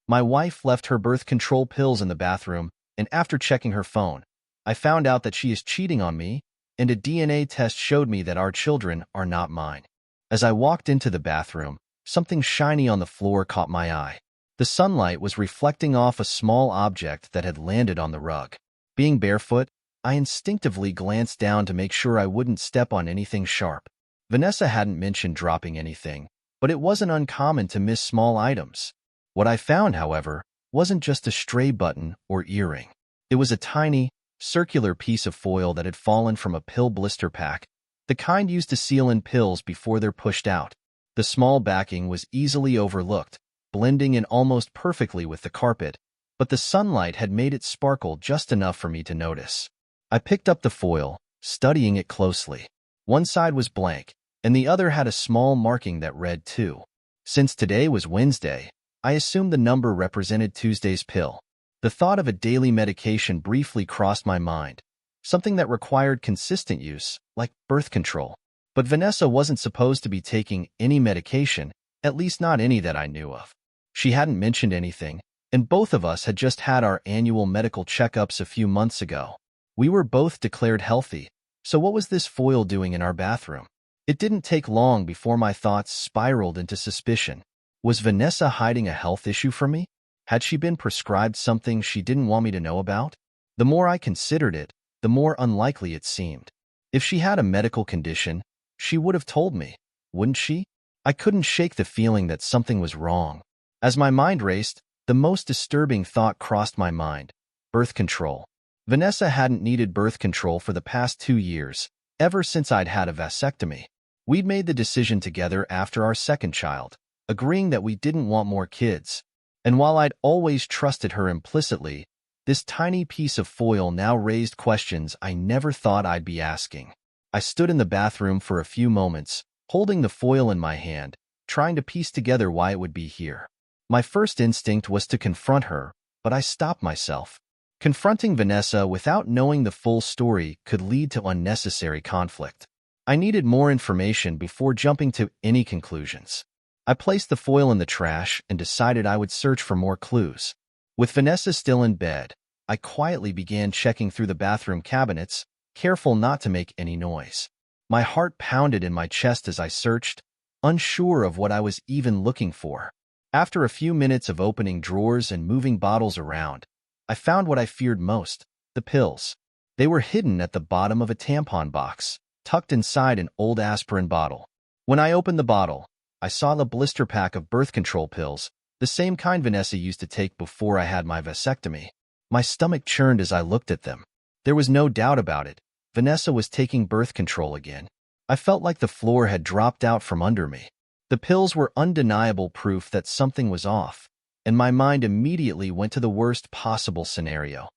My wife left her birth control pills in the bathroom, and after checking her phone, I found out that she is cheating on me, and a DNA test showed me that our children are not mine. As I walked into the bathroom, something shiny on the floor caught my eye. The sunlight was reflecting off a small object that had landed on the rug. Being barefoot, I instinctively glanced down to make sure I wouldn't step on anything sharp. Vanessa hadn't mentioned dropping anything, but it wasn't uncommon to miss small items. What I found, however, wasn't just a stray button or earring. It was a tiny, circular piece of foil that had fallen from a pill blister pack, the kind used to seal in pills before they're pushed out. The small backing was easily overlooked, blending in almost perfectly with the carpet, but the sunlight had made it sparkle just enough for me to notice. I picked up the foil, studying it closely. One side was blank, and the other had a small marking that read 2. Since today was Wednesday, I assumed the number represented Tuesday's pill. The thought of a daily medication briefly crossed my mind, something that required consistent use, like birth control. But Vanessa wasn't supposed to be taking any medication, at least not any that I knew of. She hadn't mentioned anything, and both of us had just had our annual medical checkups a few months ago. We were both declared healthy, so what was this foil doing in our bathroom? It didn't take long before my thoughts spiraled into suspicion. Was Vanessa hiding a health issue from me? Had she been prescribed something she didn't want me to know about? The more I considered it, the more unlikely it seemed. If she had a medical condition, she would have told me, wouldn't she? I couldn't shake the feeling that something was wrong. As my mind raced, the most disturbing thought crossed my mind: birth control. Vanessa hadn't needed birth control for the past 2 years, ever since I'd had a vasectomy. We'd made the decision together after our second child, agreeing that we didn't want more kids. And while I'd always trusted her implicitly, this tiny piece of foil now raised questions I never thought I'd be asking. I stood in the bathroom for a few moments, holding the foil in my hand, trying to piece together why it would be here. My first instinct was to confront her, but I stopped myself. Confronting Vanessa without knowing the full story could lead to unnecessary conflict. I needed more information before jumping to any conclusions. I placed the foil in the trash and decided I would search for more clues. With Vanessa still in bed, I quietly began checking through the bathroom cabinets, careful not to make any noise. My heart pounded in my chest as I searched, unsure of what I was even looking for. After a few minutes of opening drawers and moving bottles around, I found what I feared most: the pills. They were hidden at the bottom of a tampon box, tucked inside an old aspirin bottle. When I opened the bottle, I saw the blister pack of birth control pills, the same kind Vanessa used to take before I had my vasectomy. My stomach churned as I looked at them. There was no doubt about it. Vanessa was taking birth control again. I felt like the floor had dropped out from under me. The pills were undeniable proof that something was off, and my mind immediately went to the worst possible scenario: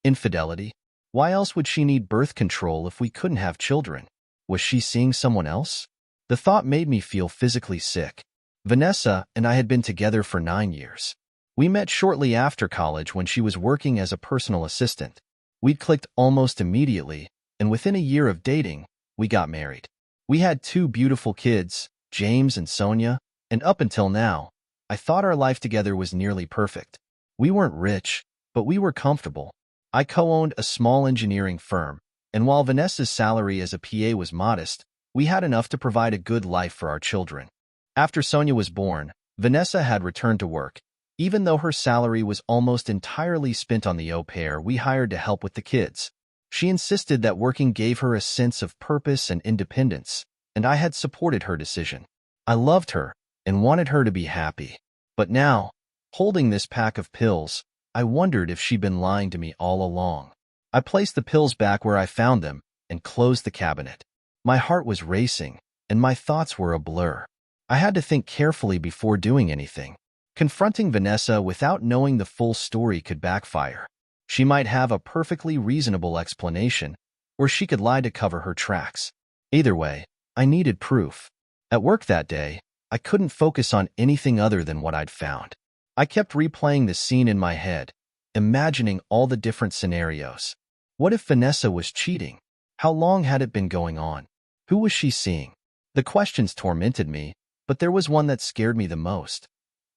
infidelity. Why else would she need birth control if we couldn't have children? Was she seeing someone else? The thought made me feel physically sick. Vanessa and I had been together for 9 years. We met shortly after college when she was working as a personal assistant. We'd clicked almost immediately, and within a year of dating, we got married. We had 2 beautiful kids, James and Sonia, and up until now, I thought our life together was nearly perfect. We weren't rich, but we were comfortable. I co-owned a small engineering firm, and while Vanessa's salary as a PA was modest, we had enough to provide a good life for our children. After Sonia was born, Vanessa had returned to work. Even though her salary was almost entirely spent on the au pair we hired to help with the kids, she insisted that working gave her a sense of purpose and independence, and I had supported her decision. I loved her and wanted her to be happy. But now, holding this pack of pills, I wondered if she'd been lying to me all along. I placed the pills back where I found them and closed the cabinet. My heart was racing, and my thoughts were a blur. I had to think carefully before doing anything. Confronting Vanessa without knowing the full story could backfire. She might have a perfectly reasonable explanation, or she could lie to cover her tracks. Either way, I needed proof. At work that day, I couldn't focus on anything other than what I'd found. I kept replaying the scene in my head, imagining all the different scenarios. What if Vanessa was cheating? How long had it been going on? Who was she seeing? The questions tormented me, but there was one that scared me the most.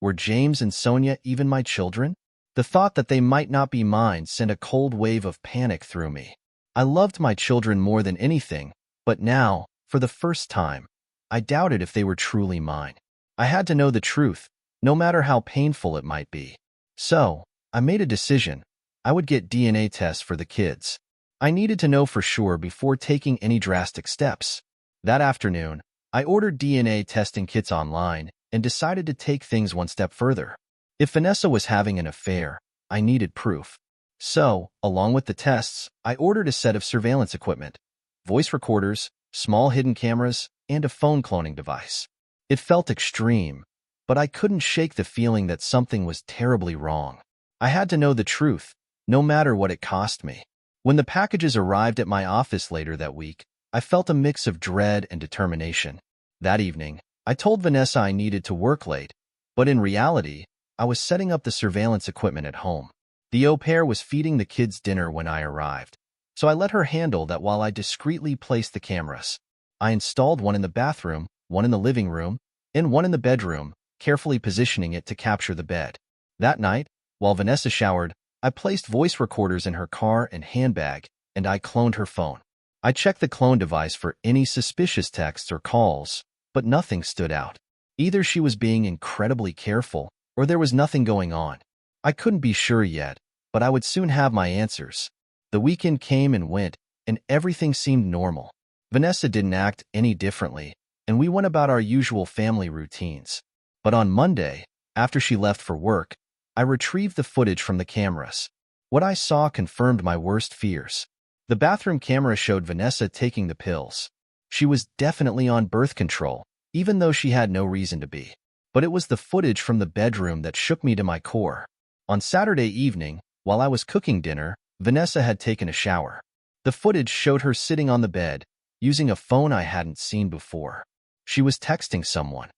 Were James and Sonia even my children? The thought that they might not be mine sent a cold wave of panic through me. I loved my children more than anything, but now, for the first time, I doubted if they were truly mine. I had to know the truth, no matter how painful it might be. So, I made a decision. I would get DNA tests for the kids. I needed to know for sure before taking any drastic steps. That afternoon, I ordered DNA testing kits online and decided to take things one step further. If Vanessa was having an affair, I needed proof. So, along with the tests, I ordered a set of surveillance equipment, voice recorders, small hidden cameras, and a phone cloning device. It felt extreme, but I couldn't shake the feeling that something was terribly wrong. I had to know the truth, no matter what it cost me. When the packages arrived at my office later that week, I felt a mix of dread and determination. That evening, I told Vanessa I needed to work late, but in reality, I was setting up the surveillance equipment at home. The au pair was feeding the kids dinner when I arrived, so I let her handle that while I discreetly placed the cameras. I installed one in the bathroom, one in the living room, and one in the bedroom, carefully positioning it to capture the bed. That night, while Vanessa showered, I placed voice recorders in her car and handbag, and I cloned her phone. I checked the clone device for any suspicious texts or calls, but nothing stood out. Either she was being incredibly careful, or there was nothing going on. I couldn't be sure yet, but I would soon have my answers. The weekend came and went, and everything seemed normal. Vanessa didn't act any differently, and we went about our usual family routines. But on Monday, after she left for work, I retrieved the footage from the cameras. What I saw confirmed my worst fears. The bathroom camera showed Vanessa taking the pills. She was definitely on birth control, even though she had no reason to be. But it was the footage from the bedroom that shook me to my core. On Saturday evening, while I was cooking dinner, Vanessa had taken a shower. The footage showed her sitting on the bed, using a phone I hadn't seen before. She was texting someone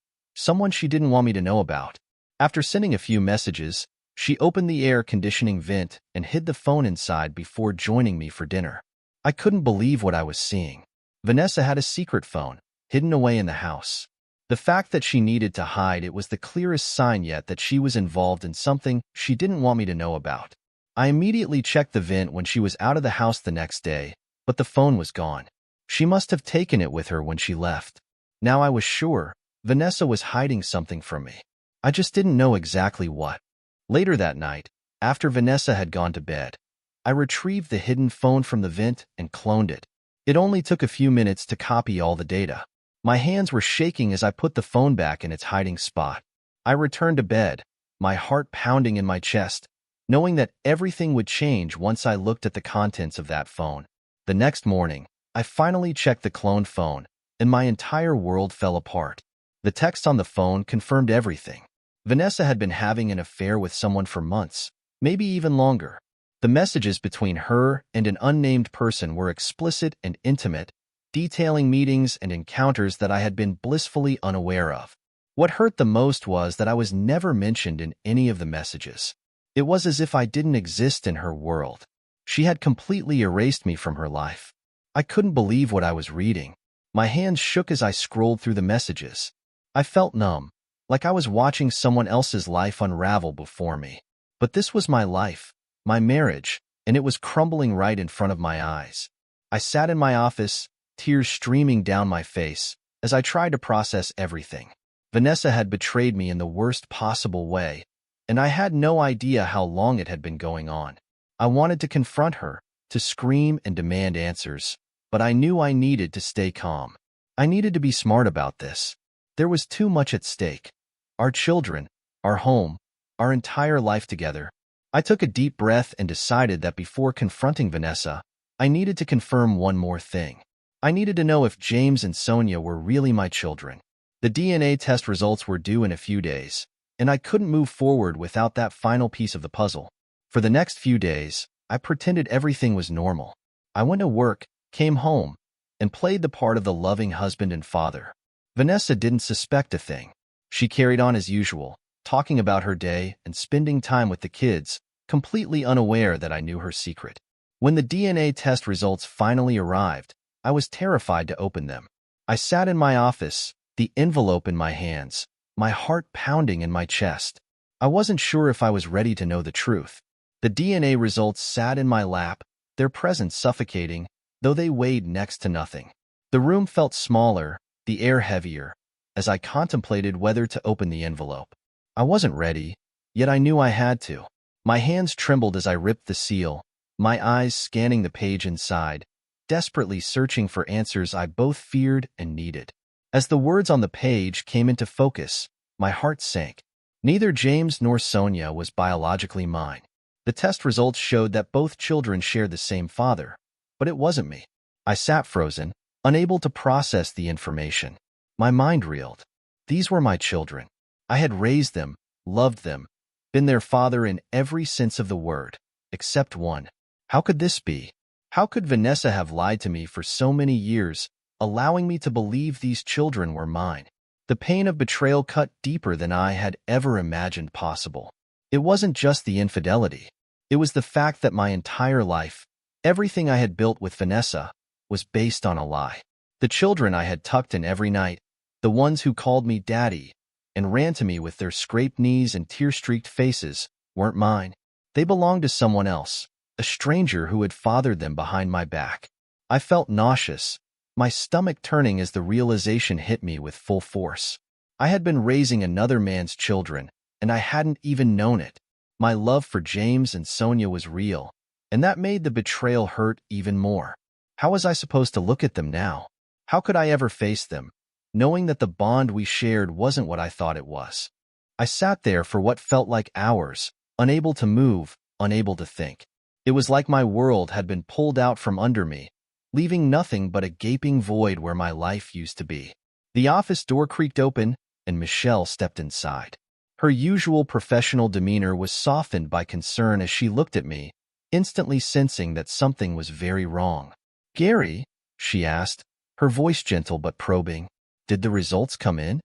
she didn't want me to know about. After sending a few messages, she opened the air conditioning vent and hid the phone inside before joining me for dinner. I couldn't believe what I was seeing. Vanessa had a secret phone, hidden away in the house. The fact that she needed to hide it was the clearest sign yet that she was involved in something she didn't want me to know about. I immediately checked the vent when she was out of the house the next day, but the phone was gone. She must have taken it with her when she left. Now I was sure Vanessa was hiding something from me. I just didn't know exactly what. Later that night, after Vanessa had gone to bed, I retrieved the hidden phone from the vent and cloned it. It only took a few minutes to copy all the data. My hands were shaking as I put the phone back in its hiding spot. I returned to bed, my heart pounding in my chest, knowing that everything would change once I looked at the contents of that phone. The next morning, I finally checked the cloned phone, and my entire world fell apart. The text on the phone confirmed everything. Vanessa had been having an affair with someone for months, maybe even longer. The messages between her and an unnamed person were explicit and intimate, detailing meetings and encounters that I had been blissfully unaware of. What hurt the most was that I was never mentioned in any of the messages. It was as if I didn't exist in her world. She had completely erased me from her life. I couldn't believe what I was reading. My hands shook as I scrolled through the messages. I felt numb, like I was watching someone else's life unravel before me. But this was my life, my marriage, and it was crumbling right in front of my eyes. I sat in my office, tears streaming down my face, as I tried to process everything. Vanessa had betrayed me in the worst possible way, and I had no idea how long it had been going on. I wanted to confront her, to scream and demand answers, but I knew I needed to stay calm. I needed to be smart about this. There was too much at stake. Our children, our home, our entire life together. I took a deep breath and decided that before confronting Vanessa, I needed to confirm one more thing. I needed to know if James and Sonia were really my children. The DNA test results were due in a few days, and I couldn't move forward without that final piece of the puzzle. For the next few days, I pretended everything was normal. I went to work, came home, and played the part of the loving husband and father. Vanessa didn't suspect a thing. She carried on as usual, talking about her day and spending time with the kids, completely unaware that I knew her secret. When the DNA test results finally arrived, I was terrified to open them. I sat in my office, the envelope in my hands, my heart pounding in my chest. I wasn't sure if I was ready to know the truth. The DNA results sat in my lap, their presence suffocating, though they weighed next to nothing. The room felt smaller, the air heavier, as I contemplated whether to open the envelope. I wasn't ready, yet I knew I had to. My hands trembled as I ripped the seal, my eyes scanning the page inside, desperately searching for answers I both feared and needed. As the words on the page came into focus, my heart sank. Neither James nor Sonia was biologically mine. The test results showed that both children shared the same father, but it wasn't me. I sat frozen, unable to process the information. My mind reeled. These were my children. I had raised them, loved them, been their father in every sense of the word, except one. How could this be? How could Vanessa have lied to me for so many years, allowing me to believe these children were mine? The pain of betrayal cut deeper than I had ever imagined possible. It wasn't just the infidelity. It was the fact that my entire life, everything I had built with Vanessa, was based on a lie. The children I had tucked in every night, the ones who called me daddy and ran to me with their scraped knees and tear-streaked faces, weren't mine. They belonged to someone else, a stranger who had fathered them behind my back. I felt nauseous, my stomach turning as the realization hit me with full force. I had been raising another man's children, and I hadn't even known it. My love for James and Sonia was real, and that made the betrayal hurt even more. How was I supposed to look at them now? How could I ever face them, knowing that the bond we shared wasn't what I thought it was? I sat there for what felt like hours, unable to move, unable to think. It was like my world had been pulled out from under me, leaving nothing but a gaping void where my life used to be. The office door creaked open, and Michelle stepped inside. Her usual professional demeanor was softened by concern as she looked at me, instantly sensing that something was very wrong. "Gary?" she asked, her voice gentle but probing. "Did the results come in?"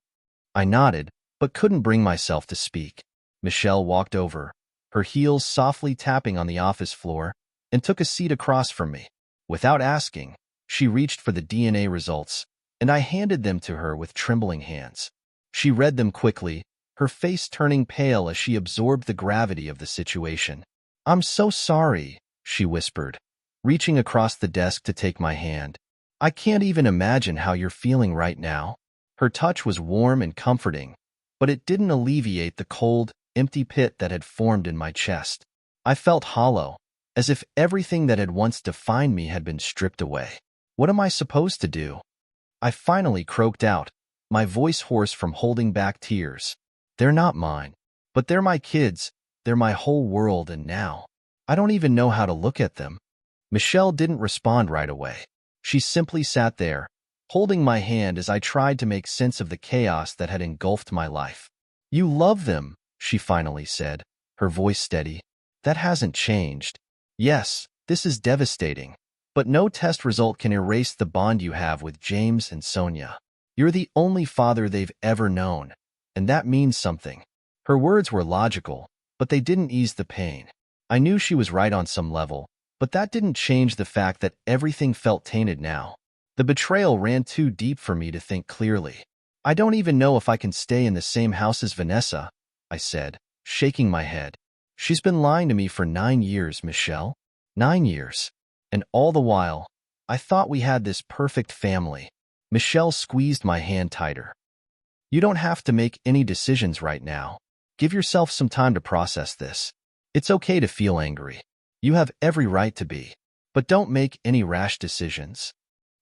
I nodded, but couldn't bring myself to speak. Michelle walked over, her heels softly tapping on the office floor, and took a seat across from me. Without asking, she reached for the DNA results, and I handed them to her with trembling hands. She read them quickly, her face turning pale as she absorbed the gravity of the situation. "I'm so sorry," she whispered, reaching across the desk to take my hand. "I can't even imagine how you're feeling right now." Her touch was warm and comforting, but it didn't alleviate the cold, empty pit that had formed in my chest. I felt hollow, as if everything that had once defined me had been stripped away. What am I supposed to do? I finally croaked out, my voice hoarse from holding back tears. "They're not mine, but they're my kids, they're my whole world, and now I don't even know how to look at them." Michelle didn't respond right away. She simply sat there, holding my hand as I tried to make sense of the chaos that had engulfed my life. "You love them," she finally said, her voice steady. "That hasn't changed. Yes, this is devastating, but no test result can erase the bond you have with James and Sonia. You're the only father they've ever known, and that means something." Her words were logical, but they didn't ease the pain. I knew she was right on some level, but that didn't change the fact that everything felt tainted now. The betrayal ran too deep for me to think clearly. "I don't even know if I can stay in the same house as Vanessa," I said, shaking my head. "She's been lying to me for 9 years, Michelle. 9 years. And all the while, I thought we had this perfect family." Michelle squeezed my hand tighter. "You don't have to make any decisions right now. Give yourself some time to process this. It's okay to feel angry. You have every right to be. But don't make any rash decisions."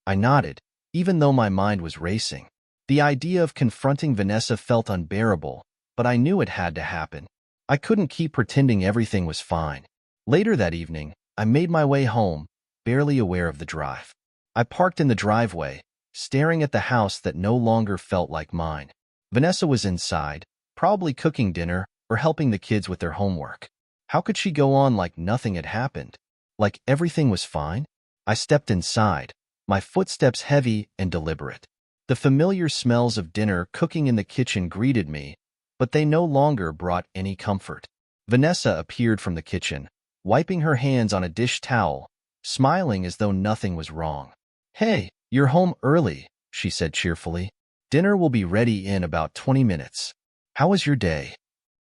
I nodded, even though my mind was racing. The idea of confronting Vanessa felt unbearable, but I knew it had to happen. I couldn't keep pretending everything was fine. Later that evening, I made my way home, barely aware of the drive. I parked in the driveway, staring at the house that no longer felt like mine. Vanessa was inside, probably cooking dinner or helping the kids with their homework. How could she go on like nothing had happened? Like everything was fine? I stepped inside, my footsteps heavy and deliberate. The familiar smells of dinner cooking in the kitchen greeted me, but they no longer brought any comfort. Vanessa appeared from the kitchen, wiping her hands on a dish towel, smiling as though nothing was wrong. "Hey, you're home early," she said cheerfully. "Dinner will be ready in about 20 minutes. How was your day?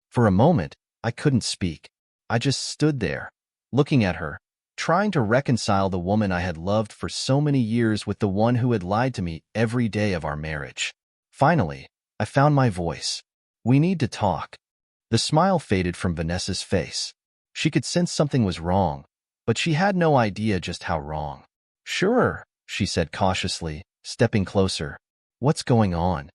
For a moment, I couldn't speak. I just stood there, looking at her, trying to reconcile the woman I had loved for so many years with the one who had lied to me every day of our marriage. Finally, I found my voice. We need to talk. The smile faded from Vanessa's face. She could sense something was wrong, but she had no idea just how wrong. Sure, she said cautiously, stepping closer. What's going on?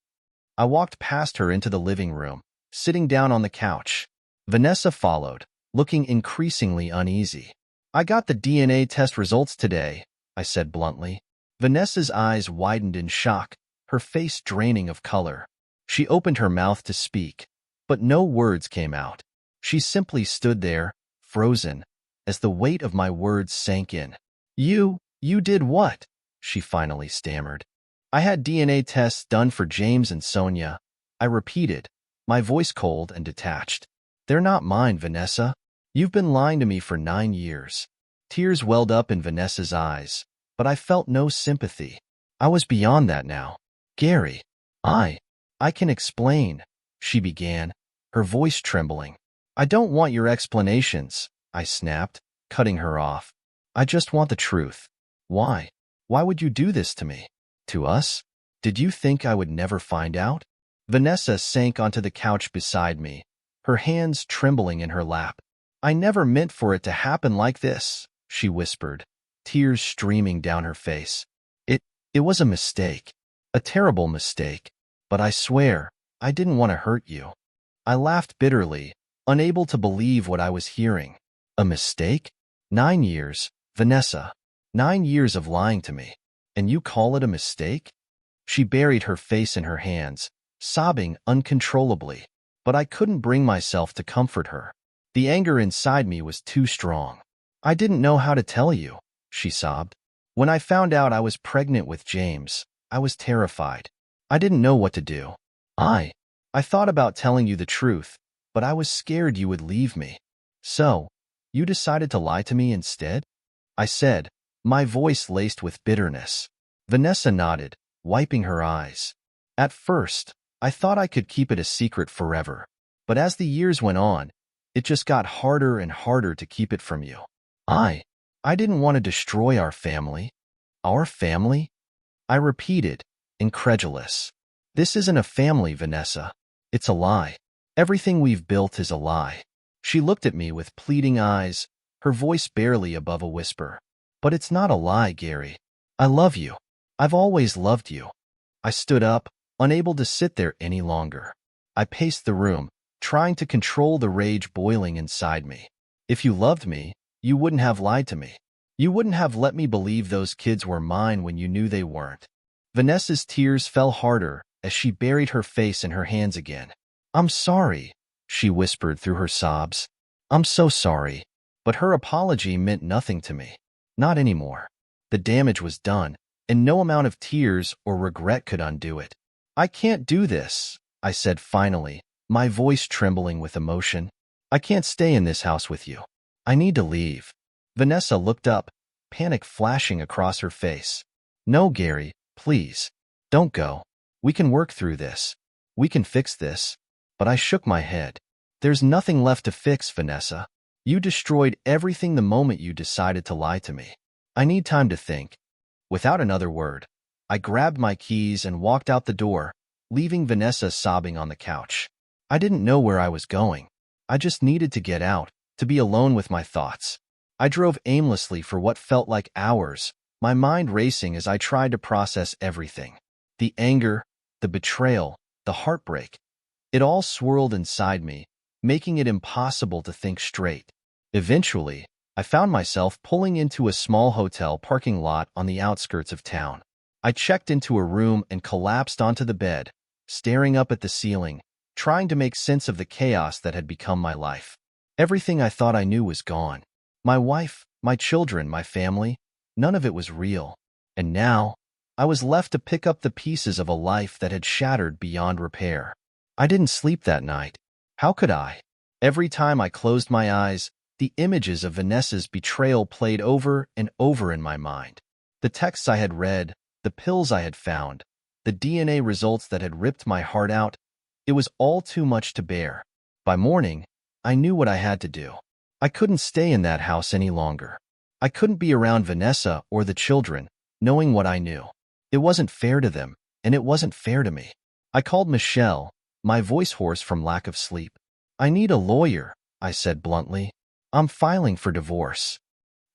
I walked past her into the living room, sitting down on the couch. Vanessa followed, looking increasingly uneasy. I got the DNA test results today, I said bluntly. Vanessa's eyes widened in shock, her face draining of color. She opened her mouth to speak, but no words came out. She simply stood there, frozen, as the weight of my words sank in. You did what? She finally stammered. I had DNA tests done for James and Sonia, I repeated, my voice cold and detached. They're not mine, Vanessa. You've been lying to me for 9 years. Tears welled up in Vanessa's eyes, but I felt no sympathy. I was beyond that now. Gary, I can explain, she began, her voice trembling. I don't want your explanations, I snapped, cutting her off. I just want the truth. Why? Why would you do this to me? To us? Did you think I would never find out? Vanessa sank onto the couch beside me, her hands trembling in her lap. I never meant for it to happen like this, she whispered, tears streaming down her face. It was a mistake, a terrible mistake, but I swear, I didn't want to hurt you. I laughed bitterly, unable to believe what I was hearing. A mistake? 9 years, Vanessa. 9 years of lying to me. And you call it a mistake? She buried her face in her hands, sobbing uncontrollably, but I couldn't bring myself to comfort her. The anger inside me was too strong. I didn't know how to tell you, she sobbed. When I found out I was pregnant with James, I was terrified. I didn't know what to do. I thought about telling you the truth, but I was scared you would leave me. So, you decided to lie to me instead? I said, my voice laced with bitterness. Vanessa nodded, wiping her eyes. At first, I thought I could keep it a secret forever, but as the years went on, it just got harder and harder to keep it from you. I didn't want to destroy our family. Our family? I repeated, incredulous. This isn't a family, Vanessa. It's a lie. Everything we've built is a lie. She looked at me with pleading eyes, her voice barely above a whisper. But it's not a lie, Gary. I love you. I've always loved you. I stood up, unable to sit there any longer. I paced the room, trying to control the rage boiling inside me. If you loved me, you wouldn't have lied to me. You wouldn't have let me believe those kids were mine when you knew they weren't. Vanessa's tears fell harder as she buried her face in her hands again. I'm sorry, she whispered through her sobs. I'm so sorry. But her apology meant nothing to me. Not anymore. The damage was done, and no amount of tears or regret could undo it. I can't do this, I said finally, my voice trembling with emotion. I can't stay in this house with you. I need to leave. Vanessa looked up, panic flashing across her face. No, Gary, please. Don't go. We can work through this. We can fix this. But I shook my head. There's nothing left to fix, Vanessa. You destroyed everything the moment you decided to lie to me. I need time to think. Without another word, I grabbed my keys and walked out the door, leaving Vanessa sobbing on the couch. I didn't know where I was going. I just needed to get out, to be alone with my thoughts. I drove aimlessly for what felt like hours, my mind racing as I tried to process everything. The anger, the betrayal, the heartbreak. It all swirled inside me, making it impossible to think straight. Eventually, I found myself pulling into a small hotel parking lot on the outskirts of town. I checked into a room and collapsed onto the bed, staring up at the ceiling, trying to make sense of the chaos that had become my life. Everything I thought I knew was gone. My wife, my children, my family, none of it was real. And now, I was left to pick up the pieces of a life that had shattered beyond repair. I didn't sleep that night. How could I? Every time I closed my eyes, the images of Vanessa's betrayal played over and over in my mind. The texts I had read, the pills I had found, the DNA results that had ripped my heart out, It was all too much to bear. By morning, I knew what I had to do. I couldn't stay in that house any longer. I couldn't be around Vanessa or the children, knowing what I knew. It wasn't fair to them, and it wasn't fair to me. I called Michelle, my voice hoarse from lack of sleep. "I need a lawyer," I said bluntly. "I'm filing for divorce."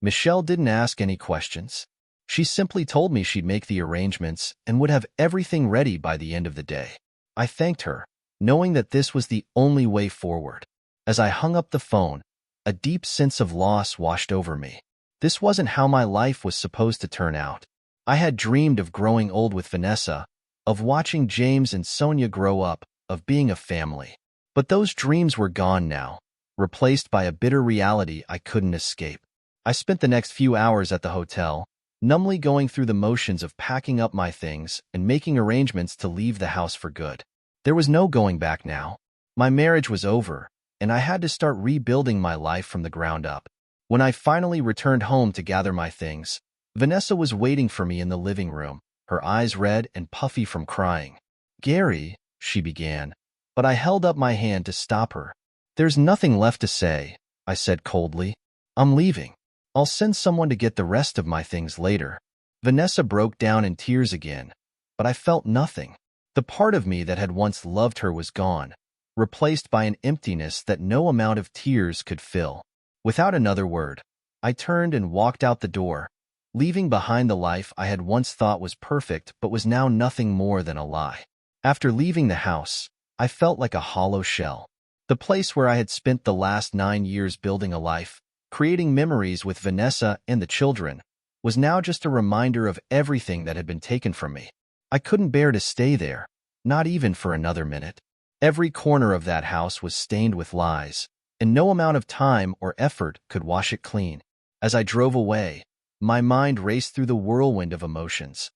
Michelle didn't ask any questions. She simply told me she'd make the arrangements and would have everything ready by the end of the day. I thanked her, knowing that this was the only way forward. As I hung up the phone, a deep sense of loss washed over me. This wasn't how my life was supposed to turn out. I had dreamed of growing old with Vanessa, of watching James and Sonia grow up, of being a family. But those dreams were gone now, replaced by a bitter reality I couldn't escape. I spent the next few hours at the hotel, numbly going through the motions of packing up my things and making arrangements to leave the house for good. There was no going back now. My marriage was over, and I had to start rebuilding my life from the ground up. When I finally returned home to gather my things, Vanessa was waiting for me in the living room, her eyes red and puffy from crying. "Gary," she began, but I held up my hand to stop her. "There's nothing left to say," I said coldly. "I'm leaving. I'll send someone to get the rest of my things later." Vanessa broke down in tears again, but I felt nothing. The part of me that had once loved her was gone, replaced by an emptiness that no amount of tears could fill. Without another word, I turned and walked out the door, leaving behind the life I had once thought was perfect but was now nothing more than a lie. After leaving the house, I felt like a hollow shell. The place where I had spent the last 9 years building a life, creating memories with Vanessa and the children, was now just a reminder of everything that had been taken from me. I couldn't bear to stay there, not even for another minute. Every corner of that house was stained with lies, and no amount of time or effort could wash it clean. As I drove away, my mind raced through the whirlwind of emotions: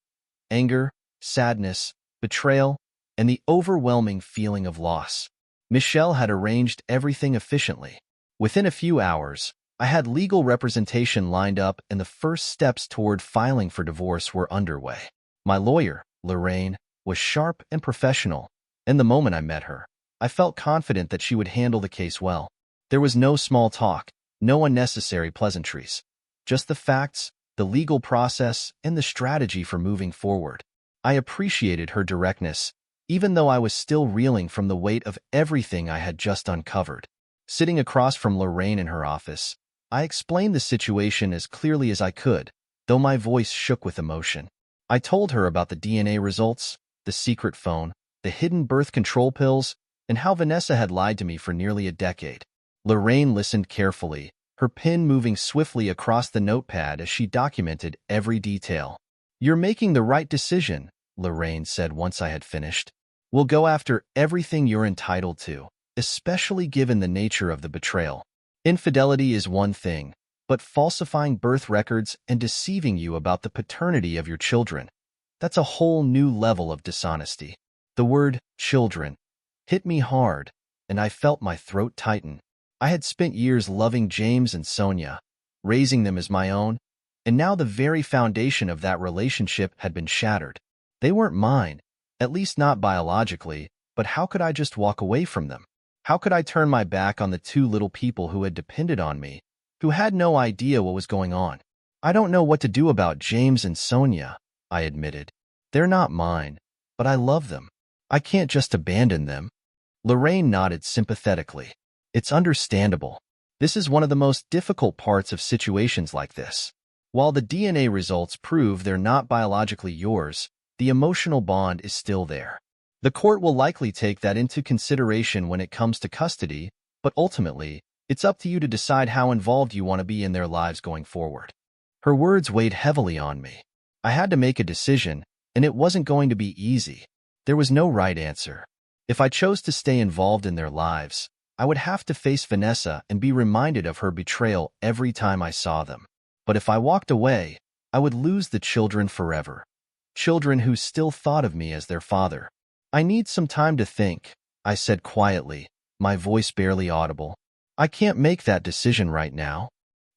anger, sadness, betrayal, and the overwhelming feeling of loss. Michelle had arranged everything efficiently. Within a few hours, I had legal representation lined up and the first steps toward filing for divorce were underway. My lawyer, Lorraine, was sharp and professional, and the moment I met her, I felt confident that she would handle the case well. There was no small talk, no unnecessary pleasantries, just the facts, the legal process, and the strategy for moving forward. I appreciated her directness, even though I was still reeling from the weight of everything I had just uncovered. Sitting across from Lorraine in her office, I explained the situation as clearly as I could, though my voice shook with emotion. I told her about the DNA results, the secret phone, the hidden birth control pills, and how Vanessa had lied to me for nearly a decade. Lorraine listened carefully, her pen moving swiftly across the notepad as she documented every detail. "You're making the right decision," Lorraine said once I had finished. "We'll go after everything you're entitled to, especially given the nature of the betrayal. Infidelity is one thing, but falsifying birth records and deceiving you about the paternity of your children, that's a whole new level of dishonesty." The word children hit me hard, and I felt my throat tighten. I had spent years loving James and Sonia, raising them as my own, and now the very foundation of that relationship had been shattered. They weren't mine, at least not biologically, but how could I just walk away from them? How could I turn my back on the two little people who had depended on me, who had no idea what was going on? "I don't know what to do about James and Sonia," I admitted. "They're not mine, but I love them. I can't just abandon them." Lorraine nodded sympathetically. "It's understandable. This is one of the most difficult parts of situations like this. While the DNA results prove they're not biologically yours, the emotional bond is still there. The court will likely take that into consideration when it comes to custody, but ultimately, it's up to you to decide how involved you want to be in their lives going forward." Her words weighed heavily on me. I had to make a decision, and it wasn't going to be easy. There was no right answer. If I chose to stay involved in their lives, I would have to face Vanessa and be reminded of her betrayal every time I saw them. But if I walked away, I would lose the children forever. Children who still thought of me as their father. "I need some time to think," I said quietly, my voice barely audible. "I can't make that decision right now."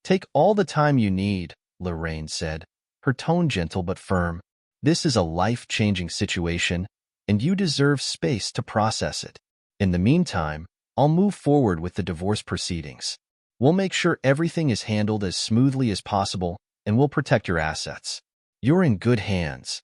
"Take all the time you need," Lorraine said, her tone gentle but firm. "This is a life-changing situation, and you deserve space to process it." In the meantime, I'll move forward with the divorce proceedings. We'll make sure everything is handled as smoothly as possible, and we'll protect your assets. You're in good hands."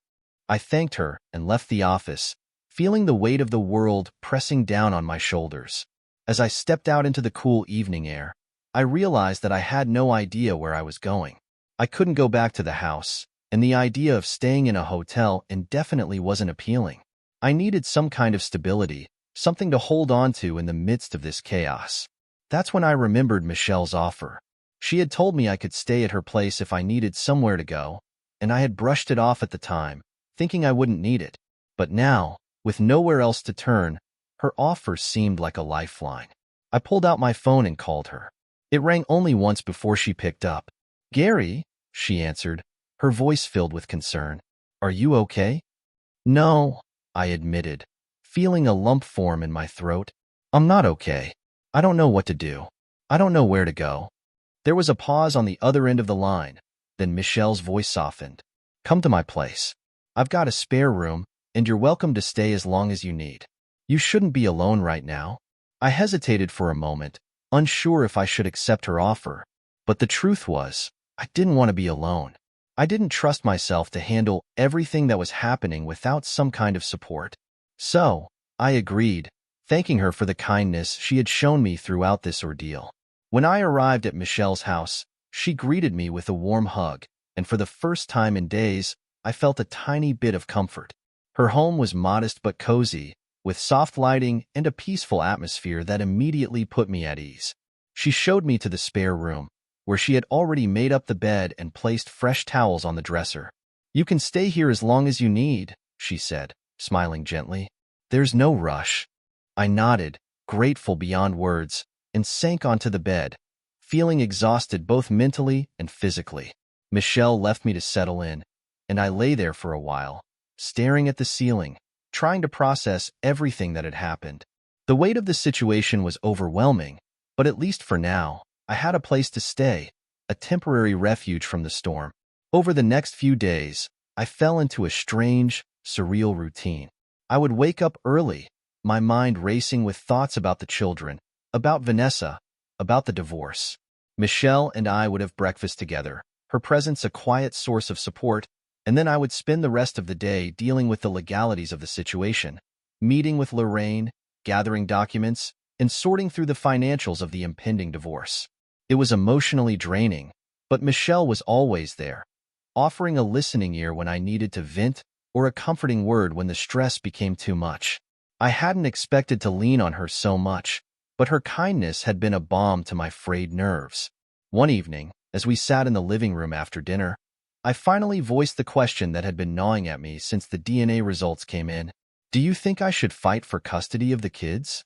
I thanked her and left the office, feeling the weight of the world pressing down on my shoulders. As I stepped out into the cool evening air, I realized that I had no idea where I was going. I couldn't go back to the house, and the idea of staying in a hotel indefinitely wasn't appealing. I needed some kind of stability, something to hold on to in the midst of this chaos. That's when I remembered Michelle's offer. She had told me I could stay at her place if I needed somewhere to go, and I had brushed it off at the time, thinking I wouldn't need it. But now, with nowhere else to turn, her offer seemed like a lifeline. I pulled out my phone and called her. It rang only once before she picked up. "Gary," she answered, her voice filled with concern. "Are you okay?" "No," I admitted, feeling a lump form in my throat. "I'm not okay. I don't know what to do. I don't know where to go." There was a pause on the other end of the line. Then Michelle's voice softened. "Come to my place. I've got a spare room, and you're welcome to stay as long as you need. You shouldn't be alone right now." I hesitated for a moment, unsure if I should accept her offer. But the truth was, I didn't want to be alone. I didn't trust myself to handle everything that was happening without some kind of support. So, I agreed, thanking her for the kindness she had shown me throughout this ordeal. When I arrived at Michelle's house, she greeted me with a warm hug, and for the first time in days, I felt a tiny bit of comfort. Her home was modest but cozy, with soft lighting and a peaceful atmosphere that immediately put me at ease. She showed me to the spare room, where she had already made up the bed and placed fresh towels on the dresser. "You can stay here as long as you need," she said, smiling gently. "There's no rush." I nodded, grateful beyond words, and sank onto the bed, feeling exhausted both mentally and physically. Michelle left me to settle in, and I lay there for a while, staring at the ceiling, trying to process everything that had happened. The weight of the situation was overwhelming, but at least for now, I had a place to stay, a temporary refuge from the storm. Over the next few days, I fell into a strange, surreal routine. I would wake up early, my mind racing with thoughts about the children, about Vanessa, about the divorce. Michelle and I would have breakfast together, her presence a quiet source of support, and then I would spend the rest of the day dealing with the legalities of the situation, meeting with Lorraine, gathering documents, and sorting through the financials of the impending divorce. It was emotionally draining, but Michelle was always there, offering a listening ear when I needed to vent or a comforting word when the stress became too much. I hadn't expected to lean on her so much, but her kindness had been a balm to my frayed nerves. One evening, as we sat in the living room after dinner, I finally voiced the question that had been gnawing at me since the DNA results came in. "Do you think I should fight for custody of the kids?"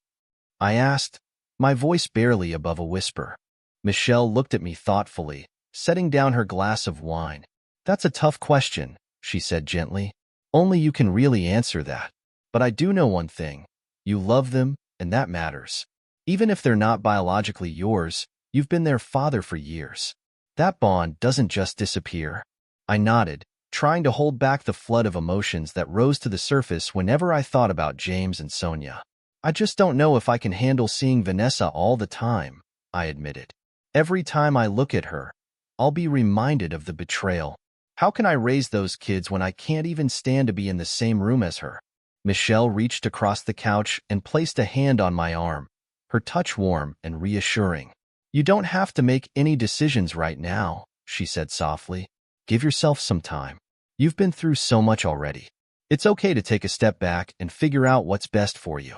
I asked, my voice barely above a whisper. Michelle looked at me thoughtfully, setting down her glass of wine. "That's a tough question," she said gently. "Only you can really answer that. But I do know one thing. You love them, and that matters. Even if they're not biologically yours, you've been their father for years. That bond doesn't just disappear." I nodded, trying to hold back the flood of emotions that rose to the surface whenever I thought about James and Sonia. "I just don't know if I can handle seeing Vanessa all the time," I admitted. "Every time I look at her, I'll be reminded of the betrayal. How can I raise those kids when I can't even stand to be in the same room as her?" Michelle reached across the couch and placed a hand on my arm, her touch warm and reassuring. "You don't have to make any decisions right now," she said softly. "Give yourself some time. You've been through so much already. It's okay to take a step back and figure out what's best for you."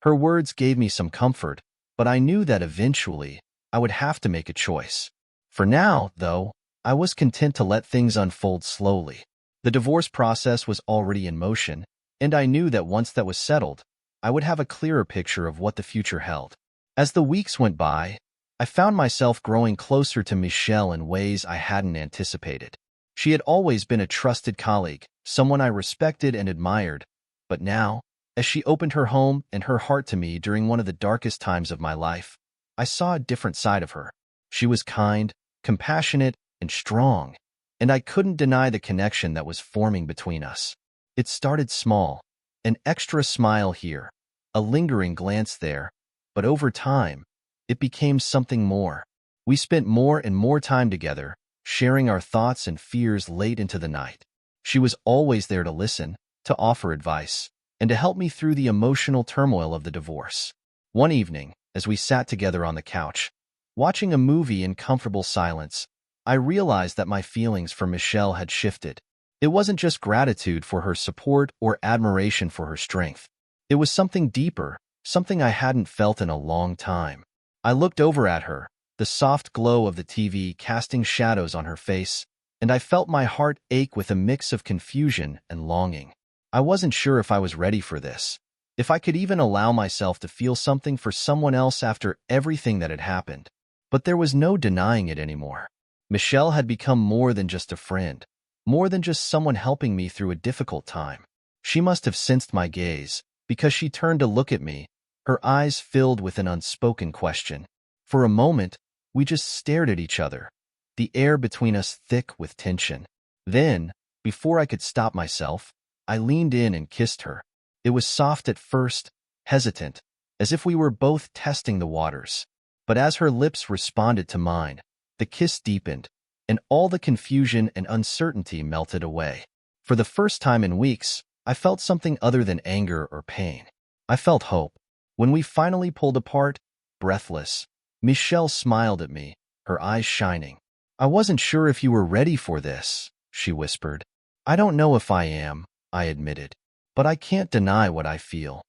Her words gave me some comfort, but I knew that eventually I would have to make a choice. For now, though, I was content to let things unfold slowly. The divorce process was already in motion, and I knew that once that was settled, I would have a clearer picture of what the future held. As the weeks went by, I found myself growing closer to Michelle in ways I hadn't anticipated. She had always been a trusted colleague, someone I respected and admired, but now, as she opened her home and her heart to me during one of the darkest times of my life, I saw a different side of her. She was kind, compassionate, and strong, and I couldn't deny the connection that was forming between us. It started small, an extra smile here, a lingering glance there, but over time, it became something more. We spent more and more time together, sharing our thoughts and fears late into the night. She was always there to listen, to offer advice, and to help me through the emotional turmoil of the divorce. One evening, as we sat together on the couch, watching a movie in comfortable silence, I realized that my feelings for Michelle had shifted. It wasn't just gratitude for her support or admiration for her strength. It was something deeper, something I hadn't felt in a long time. I looked over at her, the soft glow of the TV casting shadows on her face, and I felt my heart ache with a mix of confusion and longing. I wasn't sure if I was ready for this, if I could even allow myself to feel something for someone else after everything that had happened. But there was no denying it anymore. Michelle had become more than just a friend, more than just someone helping me through a difficult time. She must have sensed my gaze, because she turned to look at me, her eyes filled with an unspoken question. For a moment, we just stared at each other, the air between us thick with tension. Then, before I could stop myself, I leaned in and kissed her. It was soft at first, hesitant, as if we were both testing the waters. But as her lips responded to mine, the kiss deepened, and all the confusion and uncertainty melted away. For the first time in weeks, I felt something other than anger or pain. I felt hope. When we finally pulled apart, breathless, Michelle smiled at me, her eyes shining. "I wasn't sure if you were ready for this," she whispered. "I don't know if I am," I admitted, "but I can't deny what I feel."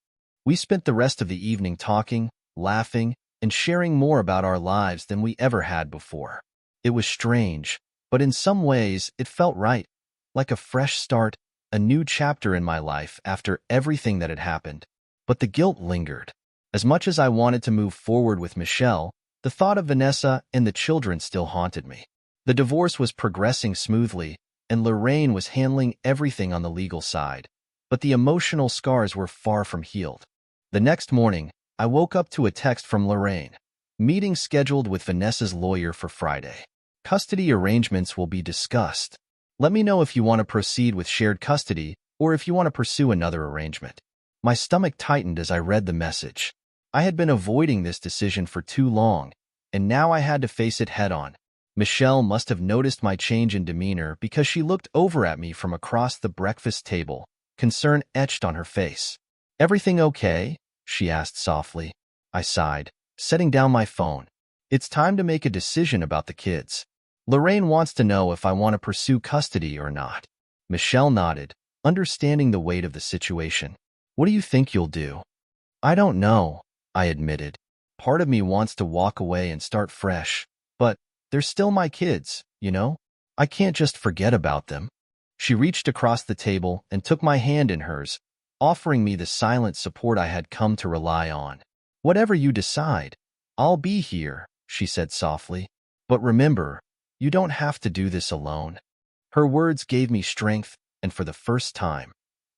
We spent the rest of the evening talking, laughing, and sharing more about our lives than we ever had before. It was strange, but in some ways it felt right, like a fresh start, a new chapter in my life after everything that had happened. But the guilt lingered. As much as I wanted to move forward with Michelle, the thought of Vanessa and the children still haunted me. The divorce was progressing smoothly, and Lorraine was handling everything on the legal side, but the emotional scars were far from healed. The next morning, I woke up to a text from Lorraine. "Meeting scheduled with Vanessa's lawyer for Friday. Custody arrangements will be discussed. Let me know if you want to proceed with shared custody or if you want to pursue another arrangement." My stomach tightened as I read the message. I had been avoiding this decision for too long, and now I had to face it head-on. Michelle must have noticed my change in demeanor because she looked over at me from across the breakfast table, concern etched on her face. "Everything okay?" she asked softly. I sighed, setting down my phone. "It's time to make a decision about the kids. Lorraine wants to know if I want to pursue custody or not." Michelle nodded, understanding the weight of the situation. "What do you think you'll do?" "I don't know," I admitted. "Part of me wants to walk away and start fresh, but they're still my kids, you know? I can't just forget about them." She reached across the table and took my hand in hers, offering me the silent support I had come to rely on. "Whatever you decide, I'll be here," she said softly. "But remember, you don't have to do this alone." Her words gave me strength, and for the first time,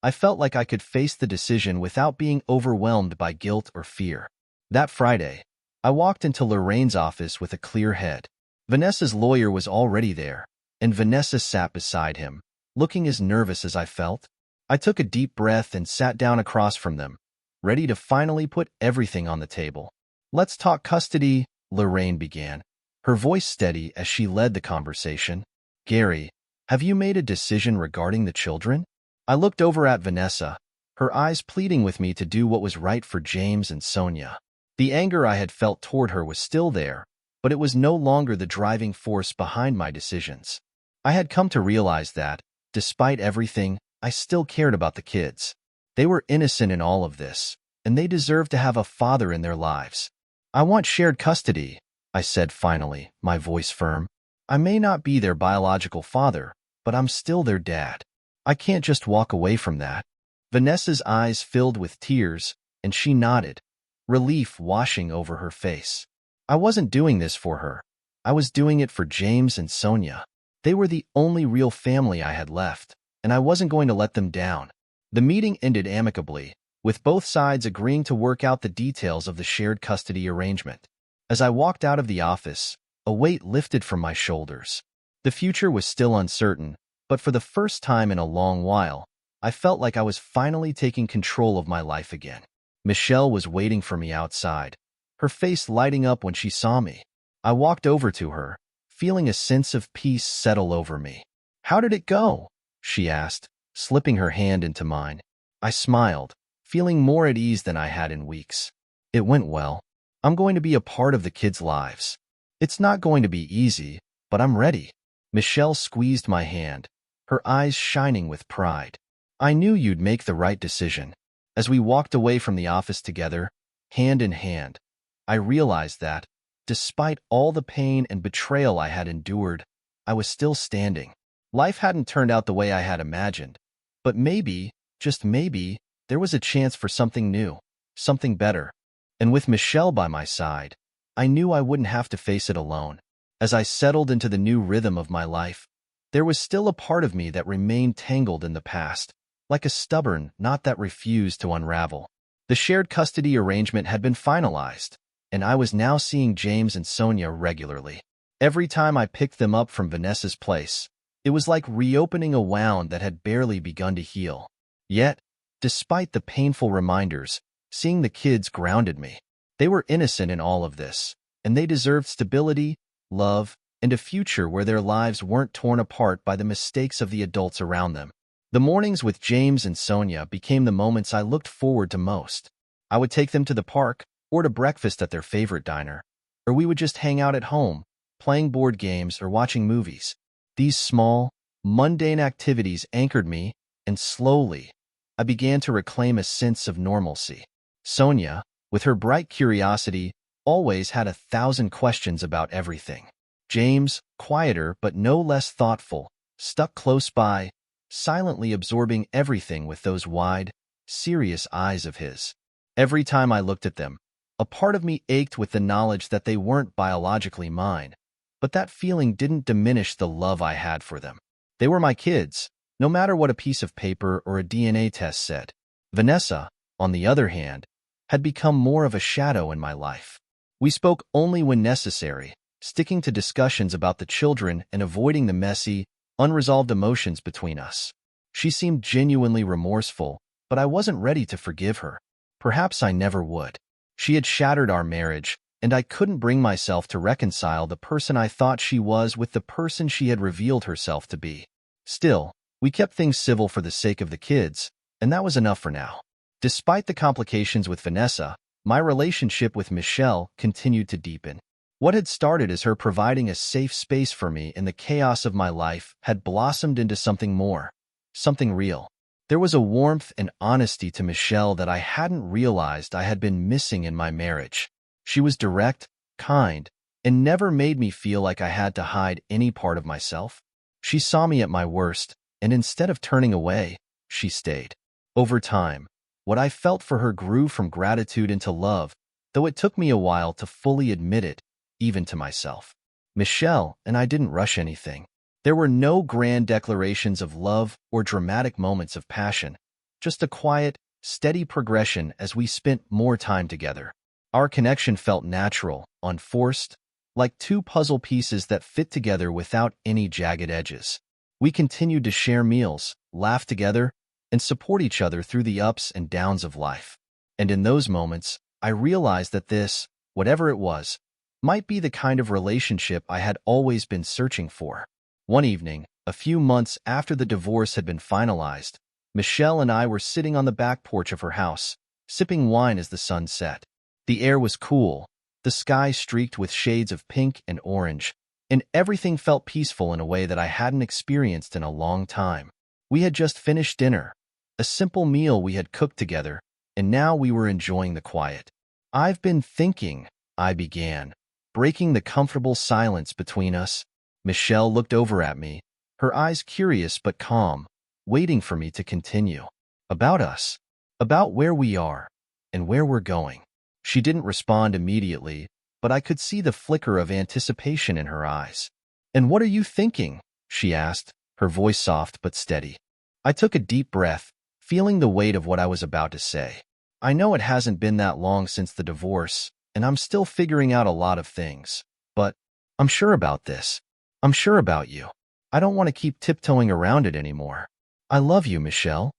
I felt like I could face the decision without being overwhelmed by guilt or fear. That Friday, I walked into Lorraine's office with a clear head. Vanessa's lawyer was already there, and Vanessa sat beside him, looking as nervous as I felt. I took a deep breath and sat down across from them, ready to finally put everything on the table. "Let's talk custody," Lorraine began, her voice steady as she led the conversation. "Gary, have you made a decision regarding the children?" I looked over at Vanessa, her eyes pleading with me to do what was right for James and Sonia. The anger I had felt toward her was still there, but it was no longer the driving force behind my decisions. I had come to realize that, despite everything, I still cared about the kids. They were innocent in all of this, and they deserved to have a father in their lives. "I want shared custody," I said finally, my voice firm. "I may not be their biological father, but I'm still their dad. I can't just walk away from that." Vanessa's eyes filled with tears, and she nodded, relief washing over her face. I wasn't doing this for her. I was doing it for James and Sonia. They were the only real family I had left, and I wasn't going to let them down. The meeting ended amicably, with both sides agreeing to work out the details of the shared custody arrangement. As I walked out of the office, a weight lifted from my shoulders. The future was still uncertain, but for the first time in a long while, I felt like I was finally taking control of my life again. Michelle was waiting for me outside, her face lighting up when she saw me. I walked over to her, feeling a sense of peace settle over me. "How did it go?" she asked, slipping her hand into mine. I smiled, feeling more at ease than I had in weeks. "It went well. I'm going to be a part of the kids' lives. It's not going to be easy, but I'm ready." Michelle squeezed my hand, her eyes shining with pride. "I knew you'd make the right decision." As we walked away from the office together, hand in hand, I realized that, despite all the pain and betrayal I had endured, I was still standing. Life hadn't turned out the way I had imagined, but maybe, just maybe, there was a chance for something new, something better. And with Michelle by my side, I knew I wouldn't have to face it alone. As I settled into the new rhythm of my life, there was still a part of me that remained tangled in the past, like a stubborn knot that refused to unravel. The shared custody arrangement had been finalized, and I was now seeing James and Sonia regularly. Every time I picked them up from Vanessa's place, it was like reopening a wound that had barely begun to heal. Yet, despite the painful reminders, seeing the kids grounded me. They were innocent in all of this, and they deserved stability, love, and a future where their lives weren't torn apart by the mistakes of the adults around them. The mornings with James and Sonia became the moments I looked forward to most. I would take them to the park, or to breakfast at their favorite diner, or we would just hang out at home, playing board games or watching movies. These small, mundane activities anchored me, and slowly, I began to reclaim a sense of normalcy. Sonia, with her bright curiosity, always had 1,000 questions about everything. James, quieter but no less thoughtful, stuck close by, silently absorbing everything with those wide, serious eyes of his. Every time I looked at them, a part of me ached with the knowledge that they weren't biologically mine, but that feeling didn't diminish the love I had for them. They were my kids, no matter what a piece of paper or a DNA test said. Vanessa, on the other hand, had become more of a shadow in my life. We spoke only when necessary, sticking to discussions about the children and avoiding the messy, unresolved emotions between us. She seemed genuinely remorseful, but I wasn't ready to forgive her. Perhaps I never would. She had shattered our marriage, and I couldn't bring myself to reconcile the person I thought she was with the person she had revealed herself to be. Still, we kept things civil for the sake of the kids, and that was enough for now. Despite the complications with Vanessa, my relationship with Michelle continued to deepen. What had started as her providing a safe space for me in the chaos of my life had blossomed into something more, something real. There was a warmth and honesty to Michelle that I hadn't realized I had been missing in my marriage. She was direct, kind, and never made me feel like I had to hide any part of myself. She saw me at my worst, and instead of turning away, she stayed. Over time, what I felt for her grew from gratitude into love, though it took me a while to fully admit it, even to myself. Michelle and I didn't rush anything. There were no grand declarations of love or dramatic moments of passion, just a quiet, steady progression as we spent more time together. Our connection felt natural, unforced, like two puzzle pieces that fit together without any jagged edges. We continued to share meals, laugh together, and support each other through the ups and downs of life. And in those moments, I realized that this, whatever it was, might be the kind of relationship I had always been searching for. One evening, a few months after the divorce had been finalized, Michelle and I were sitting on the back porch of her house, sipping wine as the sun set. The air was cool, the sky streaked with shades of pink and orange, and everything felt peaceful in a way that I hadn't experienced in a long time. We had just finished dinner, a simple meal we had cooked together, and now we were enjoying the quiet. "I've been thinking," I began, breaking the comfortable silence between us. Michelle looked over at me, her eyes curious but calm, waiting for me to continue. "About us. About where we are, and where we're going." She didn't respond immediately, but I could see the flicker of anticipation in her eyes. "And what are you thinking?" she asked, her voice soft but steady. I took a deep breath, feeling the weight of what I was about to say. I know it hasn't been that long since the divorce, and I'm still figuring out a lot of things, but I'm sure about this. I'm sure about you. I don't want to keep tiptoeing around it anymore. I love you, Michelle."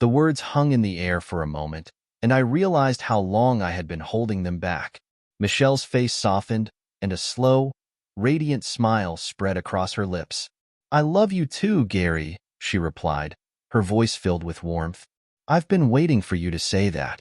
The words hung in the air for a moment, and I realized how long I had been holding them back. Michelle's face softened, and a slow, radiant smile spread across her lips. "I love you too, Gary," she replied, her voice filled with warmth. "I've been waiting for you to say that."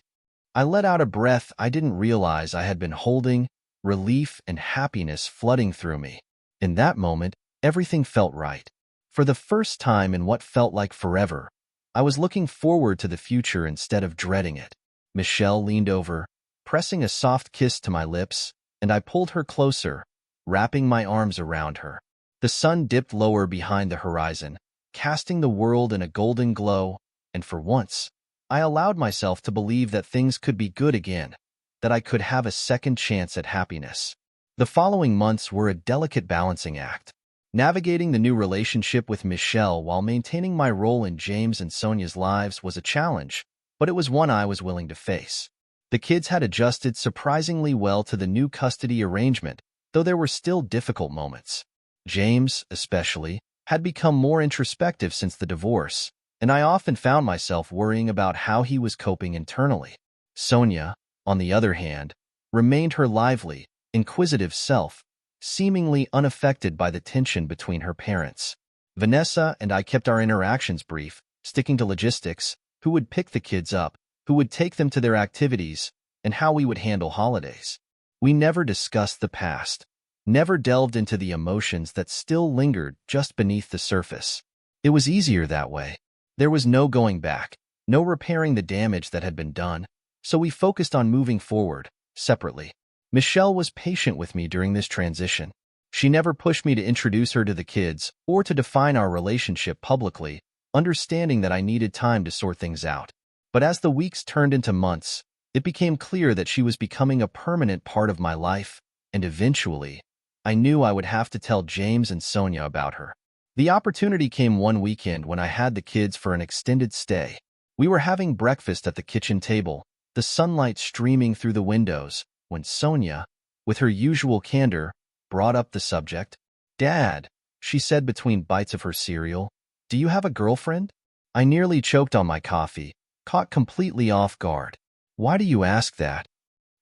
I let out a breath I didn't realize I had been holding, relief and happiness flooding through me. In that moment, everything felt right. For the first time in what felt like forever, I was looking forward to the future instead of dreading it. Michelle leaned over, pressing a soft kiss to my lips, and I pulled her closer, wrapping my arms around her. The sun dipped lower behind the horizon, casting the world in a golden glow, and for once, I allowed myself to believe that things could be good again, that I could have a second chance at happiness. The following months were a delicate balancing act. Navigating the new relationship with Michelle while maintaining my role in James and Sonia's lives was a challenge, but it was one I was willing to face. The kids had adjusted surprisingly well to the new custody arrangement, though there were still difficult moments. James, especially, had become more introspective since the divorce, and I often found myself worrying about how he was coping internally. Sonia, on the other hand, remained her lively, inquisitive self, seemingly unaffected by the tension between her parents. Vanessa and I kept our interactions brief, sticking to logistics: who would pick the kids up, who would take them to their activities, and how we would handle holidays. We never discussed the past, never delved into the emotions that still lingered just beneath the surface. It was easier that way. There was no going back, no repairing the damage that had been done, so we focused on moving forward, separately. Michelle was patient with me during this transition. She never pushed me to introduce her to the kids or to define our relationship publicly, understanding that I needed time to sort things out. But as the weeks turned into months, it became clear that she was becoming a permanent part of my life, and eventually, I knew I would have to tell James and Sonia about her. The opportunity came one weekend when I had the kids for an extended stay. We were having breakfast at the kitchen table, the sunlight streaming through the windows, when Sonia, with her usual candor, brought up the subject. "Dad," she said between bites of her cereal, "do you have a girlfriend?" I nearly choked on my coffee, caught completely off guard. "Why do you ask that?"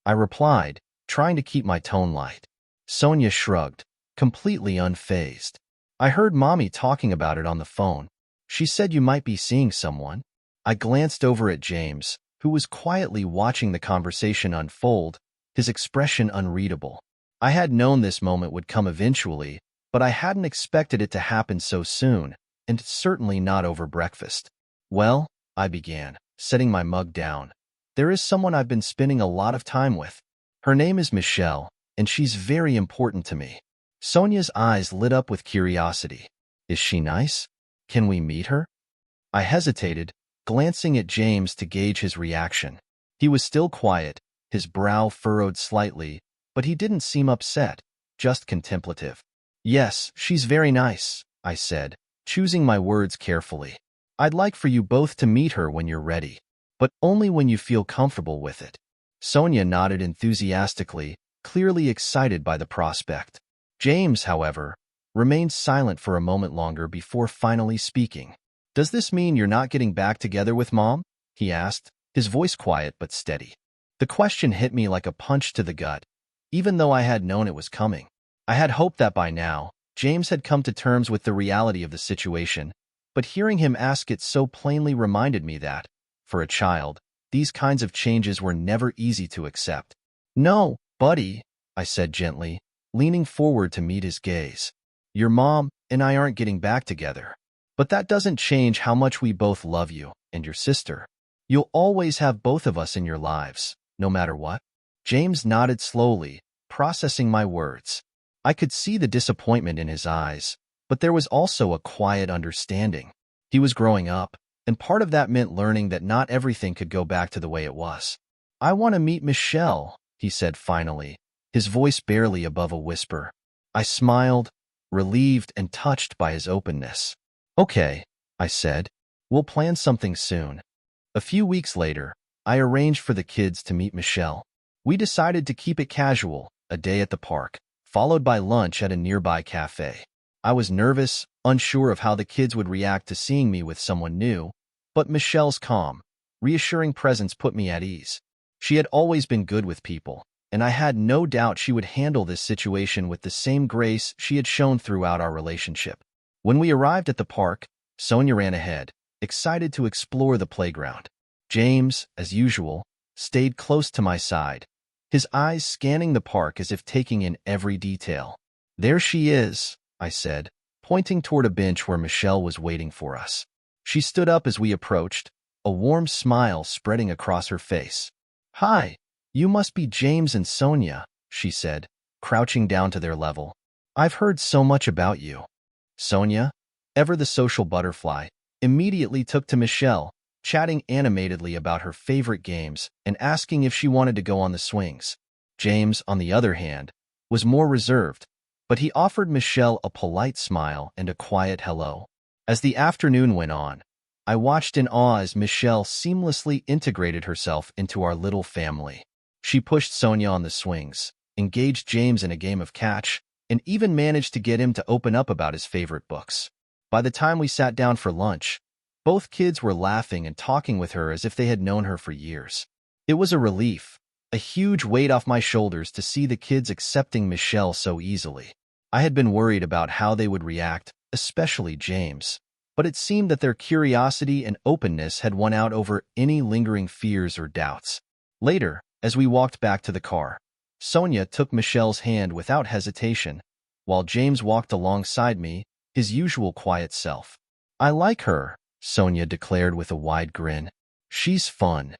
I replied, trying to keep my tone light. Sonia shrugged, completely unfazed. "I heard Mommy talking about it on the phone. She said you might be seeing someone." I glanced over at James, who was quietly watching the conversation unfold, his expression unreadable. I had known this moment would come eventually, but I hadn't expected it to happen so soon, and certainly not over breakfast. "Well," I began, setting my mug down, "there is someone I've been spending a lot of time with. Her name is Michelle, and she's very important to me." Sonia's eyes lit up with curiosity. "Is she nice? Can we meet her?" I hesitated, glancing at James to gauge his reaction. He was still quiet, his brow furrowed slightly, but he didn't seem upset, just contemplative. "Yes, she's very nice," I said, choosing my words carefully. "I'd like for you both to meet her when you're ready, but only when you feel comfortable with it." Sonia nodded enthusiastically, clearly excited by the prospect. James, however, remained silent for a moment longer before finally speaking. "Does this mean you're not getting back together with Mom?" he asked, his voice quiet but steady. The question hit me like a punch to the gut, even though I had known it was coming. I had hoped that by now, James had come to terms with the reality of the situation, but hearing him ask it so plainly reminded me that, for a child, these kinds of changes were never easy to accept. "No, buddy," I said gently, leaning forward to meet his gaze. "Your mom and I aren't getting back together. But that doesn't change how much we both love you and your sister. You'll always have both of us in your lives, no matter what." James nodded slowly, processing my words. I could see the disappointment in his eyes, but there was also a quiet understanding. He was growing up, and part of that meant learning that not everything could go back to the way it was. "I want to meet Michelle," he said finally, his voice barely above a whisper. I smiled, relieved and touched by his openness. "Okay," I said. "We'll plan something soon." A few weeks later, I arranged for the kids to meet Michelle. We decided to keep it casual, a day at the park, followed by lunch at a nearby cafe. I was nervous, unsure of how the kids would react to seeing me with someone new, but Michelle's calm, reassuring presence put me at ease. She had always been good with people, and I had no doubt she would handle this situation with the same grace she had shown throughout our relationship. When we arrived at the park, Sonia ran ahead, excited to explore the playground. James, as usual, stayed close to my side, his eyes scanning the park as if taking in every detail. "There she is," I said, pointing toward a bench where Michelle was waiting for us. She stood up as we approached, a warm smile spreading across her face. "Hi, you must be James and Sonia," she said, crouching down to their level. "I've heard so much about you." Sonia, ever the social butterfly, immediately took to Michelle, chatting animatedly about her favorite games and asking if she wanted to go on the swings. James, on the other hand, was more reserved, but he offered Michelle a polite smile and a quiet hello. As the afternoon went on, I watched in awe as Michelle seamlessly integrated herself into our little family. She pushed Sonia on the swings, engaged James in a game of catch, and even managed to get him to open up about his favorite books. By the time we sat down for lunch, both kids were laughing and talking with her as if they had known her for years. It was a relief, a huge weight off my shoulders to see the kids accepting Michelle so easily. I had been worried about how they would react, especially James, but it seemed that their curiosity and openness had won out over any lingering fears or doubts. Later, as we walked back to the car, Sonia took Michelle's hand without hesitation, while James walked alongside me, his usual quiet self. "I like her," Sonia declared with a wide grin. "She's fun."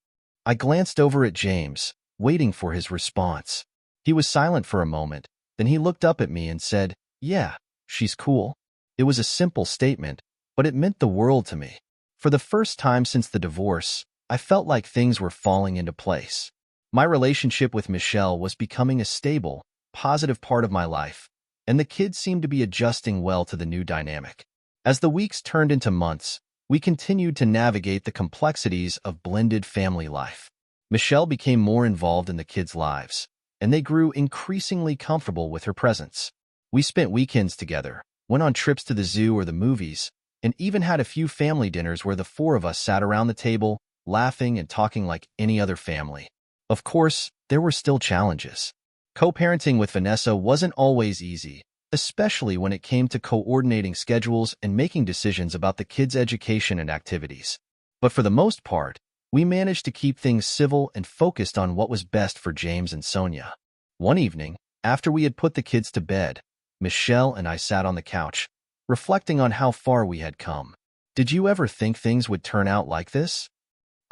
I glanced over at James, waiting for his response. He was silent for a moment, then he looked up at me and said, "Yeah, she's cool." It was a simple statement, but it meant the world to me. For the first time since the divorce, I felt like things were falling into place. My relationship with Michelle was becoming a stable, positive part of my life, and the kids seemed to be adjusting well to the new dynamic. As the weeks turned into months, we continued to navigate the complexities of blended family life. Michelle became more involved in the kids' lives, and they grew increasingly comfortable with her presence. We spent weekends together, went on trips to the zoo or the movies, and even had a few family dinners where the four of us sat around the table, laughing and talking like any other family. Of course, there were still challenges. Co-parenting with Vanessa wasn't always easy, especially when it came to coordinating schedules and making decisions about the kids' education and activities. But for the most part, we managed to keep things civil and focused on what was best for James and Sonia. One evening, after we had put the kids to bed, Michelle and I sat on the couch, reflecting on how far we had come. "Did you ever think things would turn out like this?"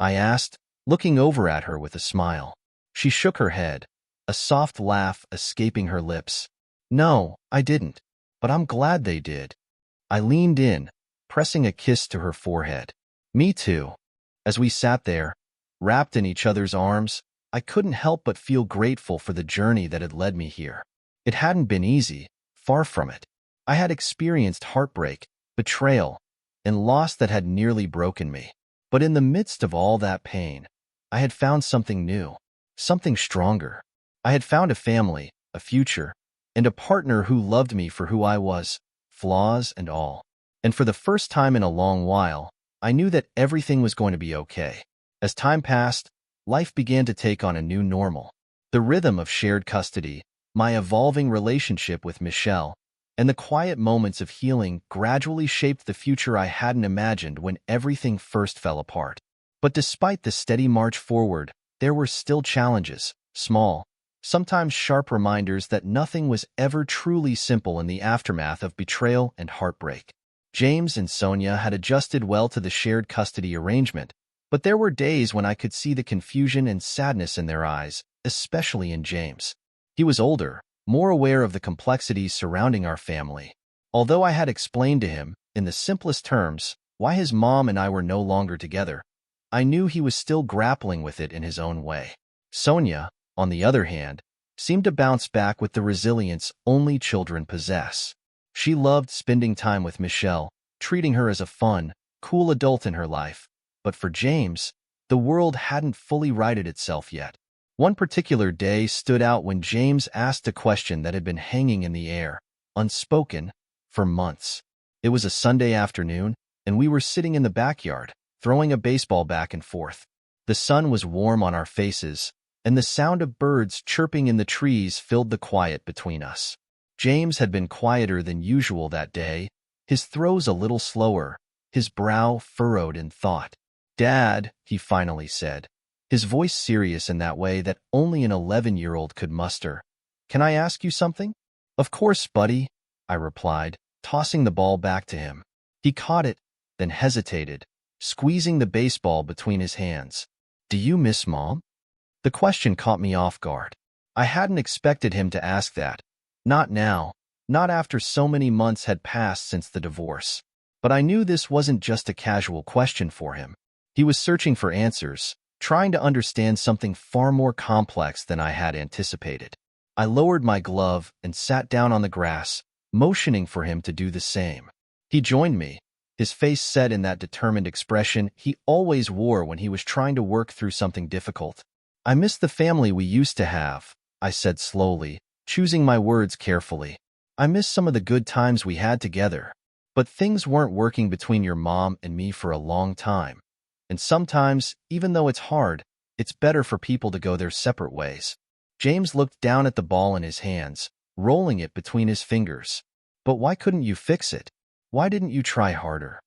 I asked, looking over at her with a smile. She shook her head, a soft laugh escaping her lips. "No, I didn't, but I'm glad they did." I leaned in, pressing a kiss to her forehead. "Me too." As we sat there, wrapped in each other's arms, I couldn't help but feel grateful for the journey that had led me here. It hadn't been easy, far from it. I had experienced heartbreak, betrayal, and loss that had nearly broken me. But in the midst of all that pain, I had found something new, something stronger. I had found a family, a future, and a partner who loved me for who I was, flaws and all. And for the first time in a long while, I knew that everything was going to be okay. As time passed, life began to take on a new normal. The rhythm of shared custody, my evolving relationship with Michelle, and the quiet moments of healing gradually shaped the future I hadn't imagined when everything first fell apart. But despite the steady march forward, there were still challenges, small, sometimes sharp reminders that nothing was ever truly simple in the aftermath of betrayal and heartbreak. James and Sonia had adjusted well to the shared custody arrangement, but there were days when I could see the confusion and sadness in their eyes, especially in James. He was older, more aware of the complexities surrounding our family. Although I had explained to him, in the simplest terms, why his mom and I were no longer together, I knew he was still grappling with it in his own way. Sonia, on the other hand, seemed to bounce back with the resilience only children possess. She loved spending time with Michelle, treating her as a fun, cool adult in her life. But for James, the world hadn't fully righted itself yet. One particular day stood out when James asked a question that had been hanging in the air, unspoken, for months. It was a Sunday afternoon, and we were sitting in the backyard, throwing a baseball back and forth. The sun was warm on our faces, and the sound of birds chirping in the trees filled the quiet between us. James had been quieter than usual that day, his throws a little slower, his brow furrowed in thought. "Dad," he finally said, his voice serious in that way that only an 11-year-old could muster. "Can I ask you something?" "Of course, buddy," I replied, tossing the ball back to him. He caught it, then hesitated, squeezing the baseball between his hands. "Do you miss Mom?" The question caught me off guard. I hadn't expected him to ask that. Not now, not after so many months had passed since the divorce. But I knew this wasn't just a casual question for him. He was searching for answers, trying to understand something far more complex than I had anticipated. I lowered my glove and sat down on the grass, motioning for him to do the same. He joined me, his face set in that determined expression he always wore when he was trying to work through something difficult. "I miss the family we used to have," I said slowly, choosing my words carefully. "I miss some of the good times we had together. But things weren't working between your mom and me for a long time. And sometimes, even though it's hard, it's better for people to go their separate ways." James looked down at the ball in his hands, rolling it between his fingers. "But why couldn't you fix it? Why didn't you try harder?"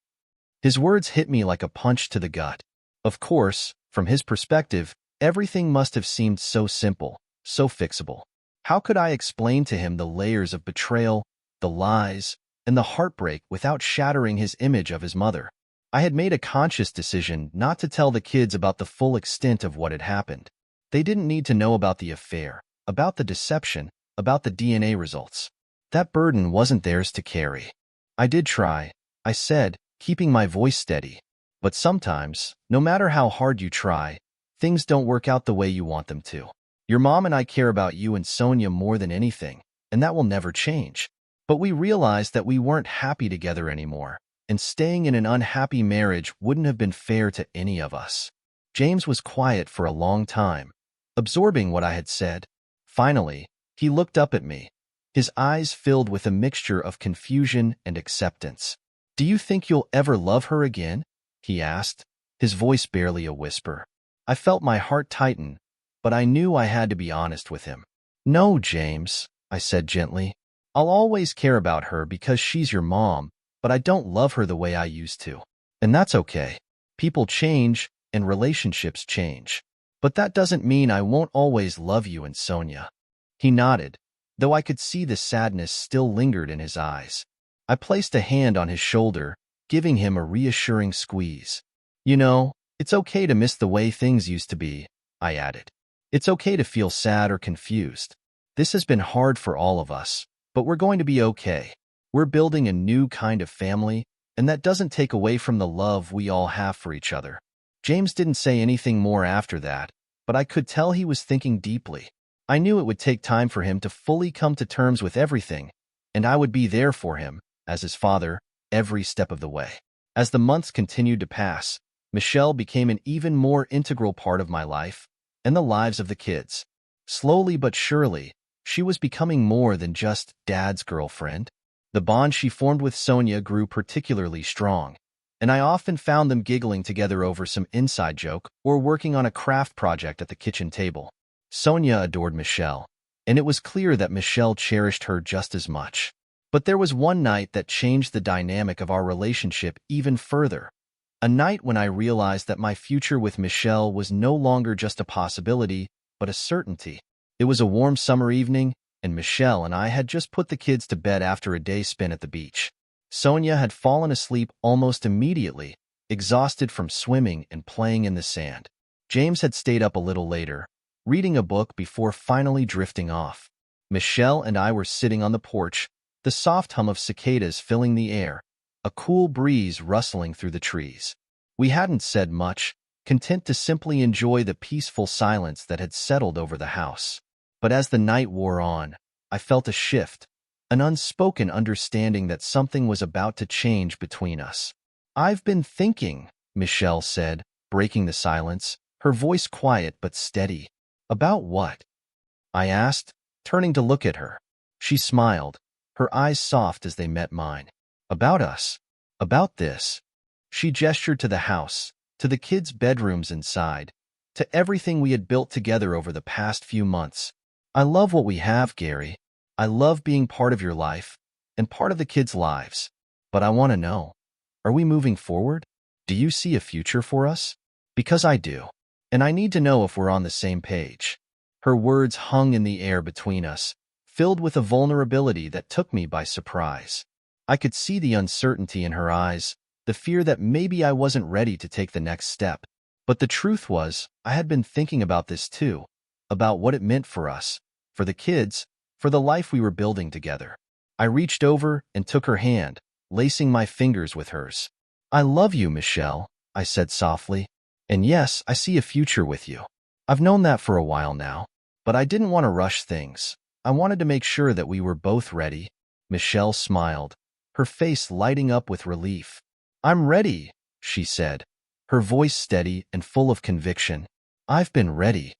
His words hit me like a punch to the gut. Of course, from his perspective, everything must have seemed so simple, so fixable. How could I explain to him the layers of betrayal, the lies, and the heartbreak without shattering his image of his mother? I had made a conscious decision not to tell the kids about the full extent of what had happened. They didn't need to know about the affair, about the deception, about the DNA results. That burden wasn't theirs to carry. "I did try," I said, keeping my voice steady. "But sometimes, no matter how hard you try, things don't work out the way you want them to. Your mom and I care about you and Sonia more than anything, and that will never change. But we realized that we weren't happy together anymore, and staying in an unhappy marriage wouldn't have been fair to any of us." James was quiet for a long time, absorbing what I had said. Finally, he looked up at me, his eyes filled with a mixture of confusion and acceptance. "Do you think you'll ever love her again?" he asked, his voice barely a whisper. I felt my heart tighten, but I knew I had to be honest with him. "No, James," I said gently. "I'll always care about her because she's your mom, but I don't love her the way I used to. And that's okay. People change, and relationships change. But that doesn't mean I won't always love you and Sonia." He nodded, though I could see the sadness still lingered in his eyes. I placed a hand on his shoulder, giving him a reassuring squeeze. "You know, it's okay to miss the way things used to be," I added. "It's okay to feel sad or confused. This has been hard for all of us, but we're going to be okay. We're building a new kind of family, and that doesn't take away from the love we all have for each other." James didn't say anything more after that, but I could tell he was thinking deeply. I knew it would take time for him to fully come to terms with everything, and I would be there for him, as his father, every step of the way. As the months continued to pass, Michelle became an even more integral part of my life and the lives of the kids. Slowly but surely, she was becoming more than just Dad's girlfriend. The bond she formed with Sonia grew particularly strong, and I often found them giggling together over some inside joke or working on a craft project at the kitchen table. Sonia adored Michelle, and it was clear that Michelle cherished her just as much. But there was one night that changed the dynamic of our relationship even further. A night when I realized that my future with Michelle was no longer just a possibility, but a certainty. It was a warm summer evening, and Michelle and I had just put the kids to bed after a day spent at the beach. Sonia had fallen asleep almost immediately, exhausted from swimming and playing in the sand. James had stayed up a little later, reading a book before finally drifting off. Michelle and I were sitting on the porch, the soft hum of cicadas filling the air, a cool breeze rustling through the trees. We hadn't said much, content to simply enjoy the peaceful silence that had settled over the house. But as the night wore on, I felt a shift, an unspoken understanding that something was about to change between us. "I've been thinking," Michelle said, breaking the silence, her voice quiet but steady. "About what?" I asked, turning to look at her. She smiled, her eyes soft as they met mine. "About us. About this." She gestured to the house, to the kids' bedrooms inside, to everything we had built together over the past few months. I love what we have, Gary. I love being part of your life and part of the kids' lives. But I want to know, are we moving forward? Do you see a future for us? Because I do. And I need to know if we're on the same page. Her words hung in the air between us, filled with a vulnerability that took me by surprise. I could see the uncertainty in her eyes, the fear that maybe I wasn't ready to take the next step. But the truth was, I had been thinking about this too, about what it meant for us, for the kids, for the life we were building together. I reached over and took her hand, lacing my fingers with hers. I love you, Michelle, I said softly. And yes, I see a future with you. I've known that for a while now, but I didn't want to rush things. I wanted to make sure that we were both ready. Michelle smiled, her face lighting up with relief. I'm ready, she said, her voice steady and full of conviction. I've been ready.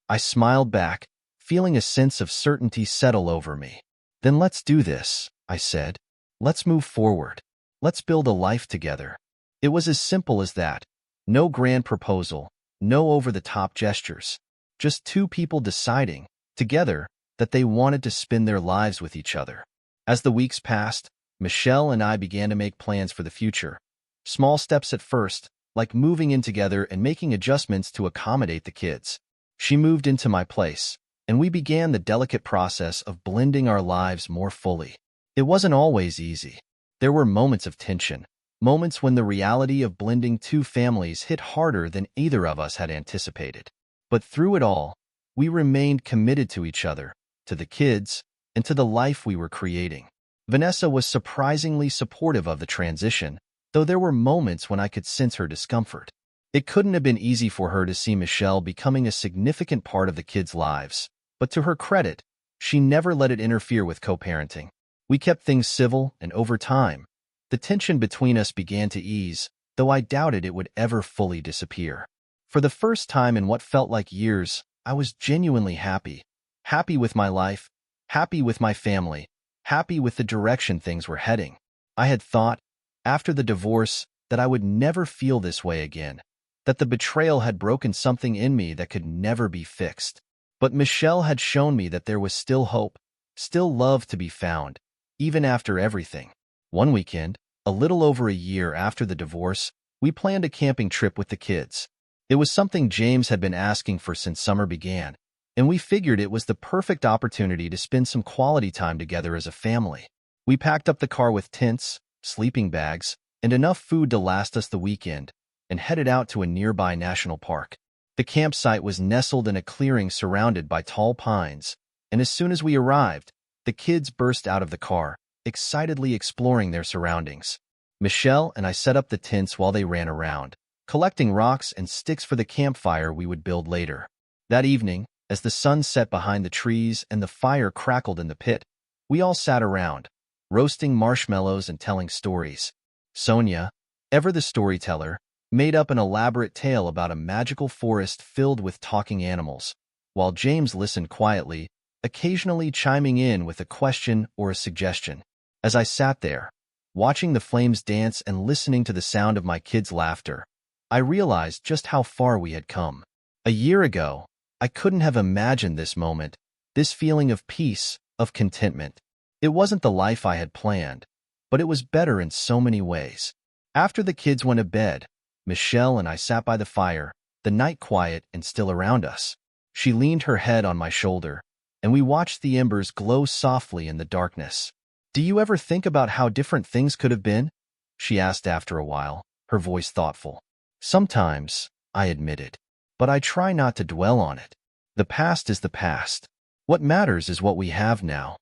I smiled back, feeling a sense of certainty settle over me. Then let's do this, I said. Let's move forward. Let's build a life together. It was as simple as that. No grand proposal, no over-the-top gestures. Just two people deciding, together, that they wanted to spend their lives with each other. As the weeks passed, Michelle and I began to make plans for the future. Small steps at first, like moving in together and making adjustments to accommodate the kids. She moved into my place, and we began the delicate process of blending our lives more fully. It wasn't always easy. There were moments of tension, moments when the reality of blending two families hit harder than either of us had anticipated. But through it all, we remained committed to each other, to the kids, and to the life we were creating. Vanessa was surprisingly supportive of the transition, though there were moments when I could sense her discomfort. It couldn't have been easy for her to see Michelle becoming a significant part of the kids' lives, but to her credit, she never let it interfere with co-parenting. We kept things civil, and over time, the tension between us began to ease, though I doubted it would ever fully disappear. For the first time in what felt like years, I was genuinely happy. Happy with my life, happy with my family, happy with the direction things were heading. I had thought, after the divorce, that I would never feel this way again, that the betrayal had broken something in me that could never be fixed. But Michelle had shown me that there was still hope, still love to be found, even after everything. One weekend, a little over a year after the divorce, we planned a camping trip with the kids. It was something James had been asking for since summer began, and we figured it was the perfect opportunity to spend some quality time together as a family. We packed up the car with tents, sleeping bags, and enough food to last us the weekend, and headed out to a nearby national park. The campsite was nestled in a clearing surrounded by tall pines, and as soon as we arrived, the kids burst out of the car, excitedly exploring their surroundings. Michelle and I set up the tents while they ran around, collecting rocks and sticks for the campfire we would build later. That evening, as the sun set behind the trees and the fire crackled in the pit, we all sat around, roasting marshmallows and telling stories. Sonia, ever the storyteller, made up an elaborate tale about a magical forest filled with talking animals, while James listened quietly, occasionally chiming in with a question or a suggestion. As I sat there, watching the flames dance and listening to the sound of my kids' laughter, I realized just how far we had come. A year ago, I couldn't have imagined this moment, this feeling of peace, of contentment. It wasn't the life I had planned, but it was better in so many ways. After the kids went to bed, Michelle and I sat by the fire, the night quiet and still around us. She leaned her head on my shoulder, and we watched the embers glow softly in the darkness. "Do you ever think about how different things could have been?" she asked after a while, her voice thoughtful. "Sometimes," I admitted, "but I try not to dwell on it. The past is the past. What matters is what we have now."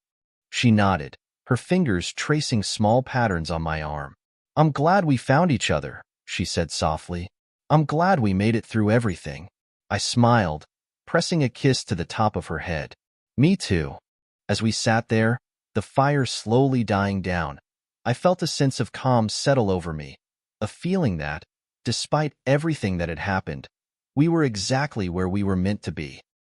She nodded, her fingers tracing small patterns on my arm. "I'm glad we found each other," she said softly. "I'm glad we made it through everything." I smiled, pressing a kiss to the top of her head. "Me too." As we sat there, the fire slowly dying down, I felt a sense of calm settle over me, a feeling that, despite everything that had happened, we were exactly where we were meant to be.